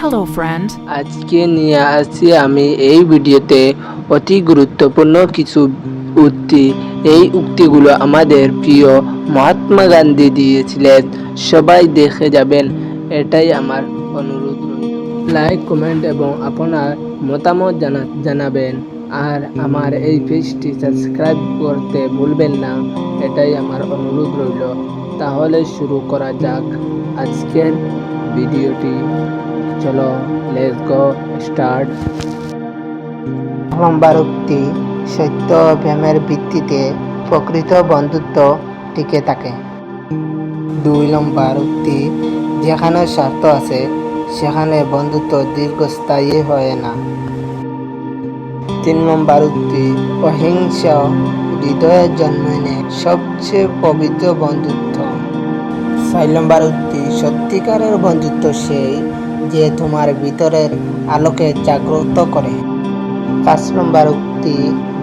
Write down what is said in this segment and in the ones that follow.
Hello friend. আজকে নিয়ে আসছি আমি এই ভিডিওতে অতি গুরুত্বপূর্ণ কিছু উক্তি। এই উক্তিগুলো আমাদের প্রিয় মহাত্মা গান্ধী দিয়েছিলেন। সবাই দেখে যাবেন, এটাই আমার অনুরোধ রইল। লাইক, কমেন্ট এবং আপনার মতামত জানাবেন। আর আমার এই পেজটি সাবস্ক্রাইব করতে ভুলবেন না, এটাই আমার অনুরোধ রইল। তাহলে শুরু করা যাক আজকের ভিডিওটি। চলো, লেটস গো স্টার্ট। নম্বর উক্তি, সত্য ও প্রেমের ভিত্তিতে প্রকৃত বন্ধুত্ব টিকে থাকে। 2 নম্বর উক্তি, যেখানে স্বার্থ আছে সেখানে বন্ধুত্ব দীর্ঘস্থায়ী হয় না। 3 নম্বর উক্তি, অহিংস হৃদয়ে জন্ম নেয় সবচেয়ে পবিত্র বন্ধুত্ব। 4 নম্বর উক্তি, সত্যিকারের বন্ধুত্ব সেই যে তোমার ভিতরের আলোকে জাগ্রত করে। 5 নম্বর উক্তি,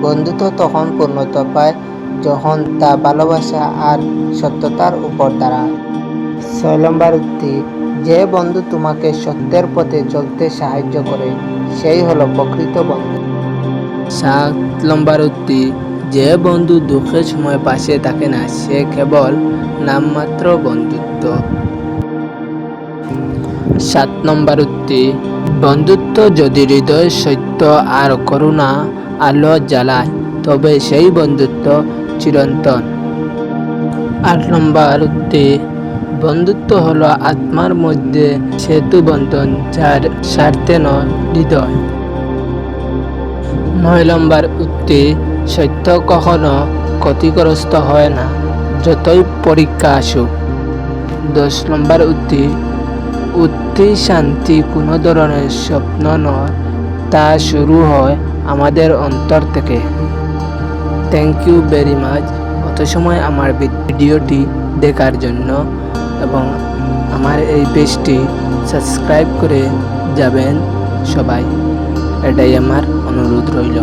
বন্ধুত্ব তখন পূর্ণতা পায় যখন তা ভালোবাসা আর সত্যতার উপর দাঁড়ায়। 6 নম্বর উক্তি, যে বন্ধু তোমাকে সত্যের পথে চলতে সাহায্য করে সেই হলো প্রকৃত বন্ধু। 7 নম্বর উক্তি, যে বন্ধু দুঃখের সময় পাশে থাকে না সে কেবল নামমাত্র বন্ধুত্ব। 7 নম্বর উক্তি, বন্ধুত্ব যদি হৃদয় সত্য আর করুণা আলো জ্বালায় তবে সেই বন্ধুত্ব চিরন্তন। 8 নম্বর উক্তি, বন্ধুত্ব হলো আত্মার মধ্যে সেতু বন্ধন, যার স্বার্থে নয় হৃদয়। 9 নম্বর উক্তি, সত্য কখনো ক্ষতিগ্রস্ত হয় না যতই পরীক্ষা আসুক। 10 নম্বর উক্তি, শান্তি কোনো ধরনের স্বপ্ন নয়, তা শুরু হয় আমাদের অন্তর থেকে। থ্যাংক ইউ ভেরি মাচ অত সময় আমার ভিডিওটি দেখার জন্য, এবং আমার এই পেজটি সাবস্ক্রাইব করে যাবেন সবাই, এটাই আমার অনুরোধ রইল।